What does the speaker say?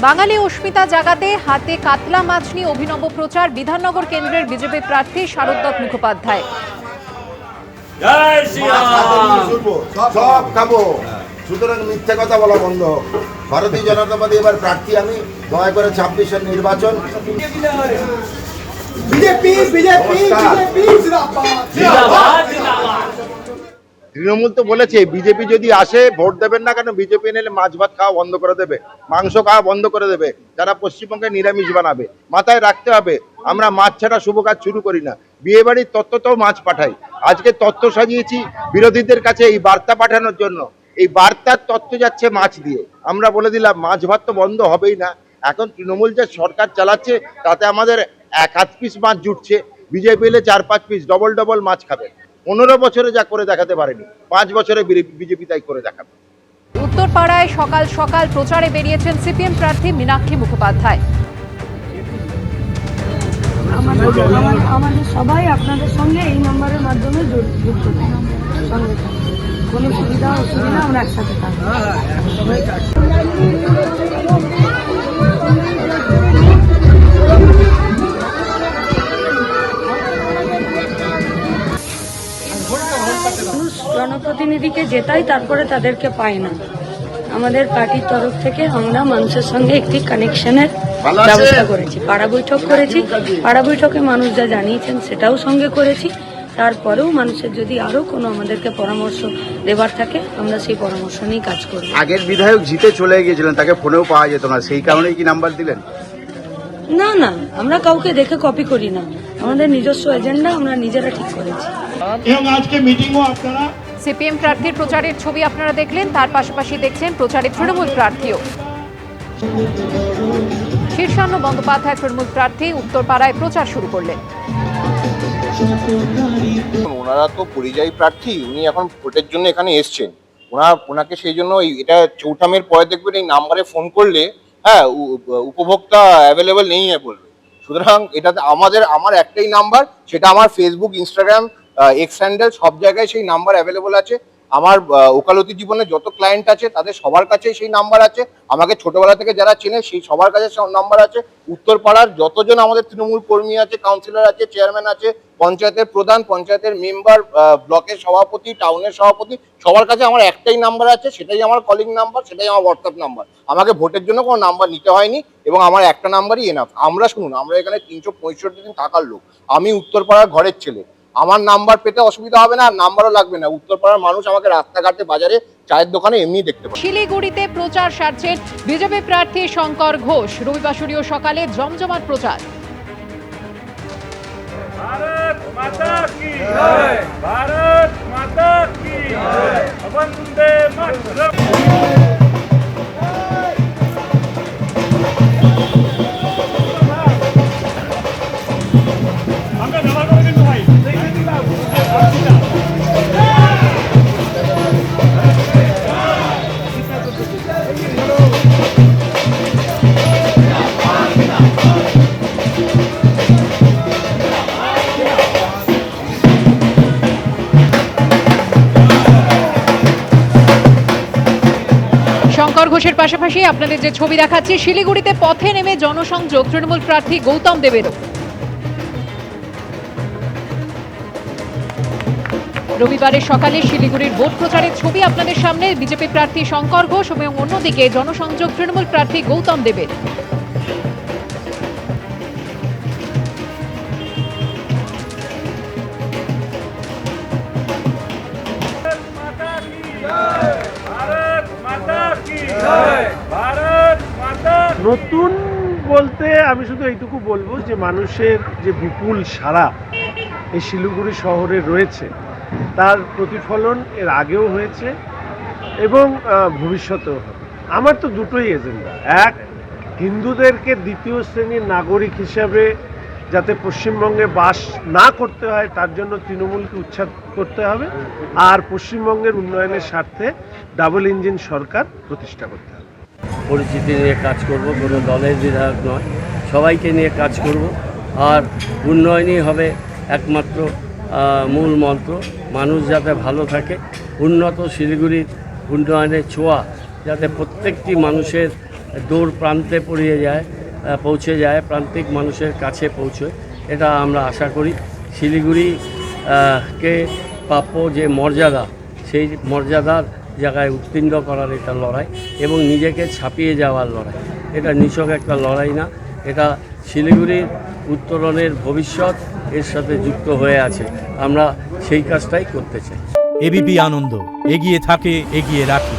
বাঙালি অস্মিতা জাগাতে হাতে কাতলা মাছ নিয়ে অভিনব প্রচার বিধাননগর কেন্দ্রের বিজেপি প্রার্থী শারদত্ত মুখোপাধ্যায়। সব খাবো, সুতরাং মিথ্যে কথা বলা বন্ধ। ভারতীয় জনতা পার্টি এবার প্রার্থী আমি, দয়া করে 26-এর নির্বাচন। তৃণমূল তো বলেছে বিজেপি যদি আসে ভোট দেবেন না কেন, বিজেপি এলে মাছ ভাত খাওয়া বন্ধ করে দেবে, মাংস খাওয়া বন্ধ করে দেবে, যারা পশ্চিমবঙ্গে নিরামিষ বানাবে। মাথায় রাখতে হবে, আমরা মাছ ছাড়া শুভ কাজ শুরু করি না। বিয়ে বাড়ির তত্ত্বতেও মাছ পাঠাই। আজকে তত্ত্ব সাজিয়েছি বিরোধীদের কাছে এই বার্তা পাঠানোর জন্য। এই বার্তার তত্ত্ব যাচ্ছে মাছ দিয়ে। আমরা বলে দিলাম মাছ ভাত তো বন্ধ হবেই না। এখন তৃণমূল যে সরকার চালাচ্ছে তাতে আমাদের 1-8 পিস মাছ জুটছে, বিজেপি এলে 4-5 পিস ডবল ডবল মাছ খাবে। 15 বছরে যা করে দেখাতে পারেনি, 5 বছরে বিজেপি তাই করে দেখাবে। উত্তরপাড়ায় সকাল সকাল প্রচারে বেরিয়েছেন সিপিএম প্রার্থী মীনাক্ষী মুখোপাধ্যায়। আমাদের সবাই আপনাদের সঙ্গে এই নম্বরের মাধ্যমে যুক্ত সঙ্গে কোনো সুবিধা অসুবিধা আমরা একসাথে থাকবো। জনপ্রতিনিধিকে জেতাই, তারপরে তাদেরকে পায় না। আমাদের পার্টির তরফ থেকে আমরা মানুষের সঙ্গে একটি কানেকশনের ব্যবস্থা করেছি, পাড়া বৈঠক করেছি। পাড়া বৈঠকে মানুষ যা জানিয়েছেন সেটাও সঙ্গে করেছি। তারপরেও মানুষের যদি আরো কোনো আমাদেরকে পরামর্শ দেবার থাকে আমরা সেই পরামর্শ নিয়ে কাজ করব। আগের বিধায়ক জিতে চলে গিয়েছিলেন, তাকে ফোনেও পাওয়া যেত না, সেই কারণেই কি নাম্বার দিলেন? না না, আমরা কাউকে দেখে কপি করি না, আমাদের নিজস্ব এজেন্ডা আমরা নিজেরা ঠিক করেছি। এবং আজকে মিটিংও আপনারা সিপিএম প্রার্থীর প্রচারের ছবি আপনারা দেখলেন, তার পাশাপাশি দেখছেন প্রচারে তৃণমূল প্রার্থীও। শীর্ষান্ন বন্দ্যোপাধ্যায় তৃণমূল প্রার্থী উত্তরপাড়ায় প্রচার শুরু করলেন। ওনারা তো পরিযায়ী প্রার্থী, উনি এখন ভোটের জন্য এখানে এসছেন। ওনাকে সেই জন্য এটা চৌঠামের পরে দেখবেন এই নাম্বারে ফোন করলে হ্যাঁ উপভোক্তা অ্যাভেলেবেল নেই বলবে। সুতরাং এটাতে আমার একটাই নাম্বার, সেটা আমার ফেসবুক, ইনস্টাগ্রাম, এক্স হ্যান্ডেল সব জায়গায় সেই নাম্বার অ্যাভেলেবেল আছে। আমার ওকালতি জীবনে যত ক্লায়েন্ট আছে তাদের সবার কাছে সেই নাম্বার আছে। আমাকে ছোটবেলা থেকে যারা চেনে সেই সবার কাছে নাম্বার আছে। উত্তরপাড়ার যতজন আমাদের তৃণমূল কর্মী আছে, কাউন্সিলর আছে, চেয়ারম্যান আছে, পঞ্চায়েতের প্রধান, পঞ্চায়েতের মেম্বার, ব্লকের সভাপতি, টাউনের সভাপতি, সবার কাছে আমার একটাই নাম্বার আছে, সেটাই আমার কলিং নাম্বার, সেটাই আমার হোয়াটসঅ্যাপ নাম্বার। আমাকে ভোটের জন্য কোনো নাম্বার নিতে হয়নি এবং আমার একটা নাম্বারই এনাফ। আমরা শুনুন, আমরা এখানে 365 দিন থাকার লোক। আমি উত্তরপাড়ার ঘরের ছেলে, আমার নাম্বার পেতে অসুবিধা হবে না, আর নাম্বারও লাগবে না। উত্তরপাড়ার মানুষ আমাকে রাস্তাঘাটে, বাজারে, চায়ের দোকানে এমনি দেখতে পাবে। শিলিগুড়িতে প্রচার সারছেন বিজেপি প্রার্থী শঙ্কর ঘোষ। রবিবাসরীয় সকালে জমজমাট প্রচার। भारत माता की जय, भारत माता की जय, वंदे मातरम। শঙ্কর ঘোষের পাশাপাশি আপনাদের যে ছবি দেখাচ্ছি, শিলিগুড়িতে পথে নেমে জনসংযোগ তৃণমূল প্রার্থী গৌতম দেবেরও। রবিবারের সকালে শিলিগুড়ির ভোট প্রচারের ছবি আপনাদের সামনে, বিজেপি প্রার্থী শঙ্কর ঘোষ এবং অন্যদিকে জনসংযোগ তৃণমূল প্রার্থী গৌতম দেবের। নতুন বলতে আমি শুধু এইটুকু বলবো যে মানুষের যে বিপুল সাড়া এই শিলিগুড়ি শহরে রয়েছে তার প্রতিফলন এর আগেও হয়েছে এবং ভবিষ্যতেও হবে। আমার তো দুটোই এজেন্ডা। এক, হিন্দুদেরকে দ্বিতীয় শ্রেণীর নাগরিক হিসাবে যাতে পশ্চিমবঙ্গে বাস না করতে হয় তার জন্য তৃণমূলকে উচ্ছেদ করতে হবে, আর পশ্চিমবঙ্গের উন্নয়নের স্বার্থে ডাবল ইঞ্জিন সরকার প্রতিষ্ঠা করতে হবে। পরিচিতি নিয়ে কাজ করব, কোনো দলের বিধায়ক নয়, সবাইকে নিয়ে কাজ করব। আর উন্নয়নই হবে একমাত্র মূল মন্ত্র। মানুষ যাতে ভালো থাকে, উন্নত শিলিগুড়ির উন্নয়নের ছোঁয়া যাতে প্রত্যেকটি মানুষের দূর প্রান্তে পৌঁছে যায়, প্রান্তিক মানুষের কাছে পৌঁছয়, এটা আমরা আশা করি। শিলিগুড়ি কে প্রাপ্য যে মর্যাদা, সেই মর্যাদার জায়গায় উত্তীর্ণ করার এটা লড়াই এবং নিজেকে ছাপিয়ে যাওয়ার লড়াই। এটা নিছক একটা লড়াই না, এটা শিলিগুড়ির উত্তরণের ভবিষ্যৎ এর সাথে যুক্ত হয়ে আছে। আমরা সেই কাজটাই করতে চাই। এবিপি আনন্দ, এগিয়ে থাকে, এগিয়ে রাখে।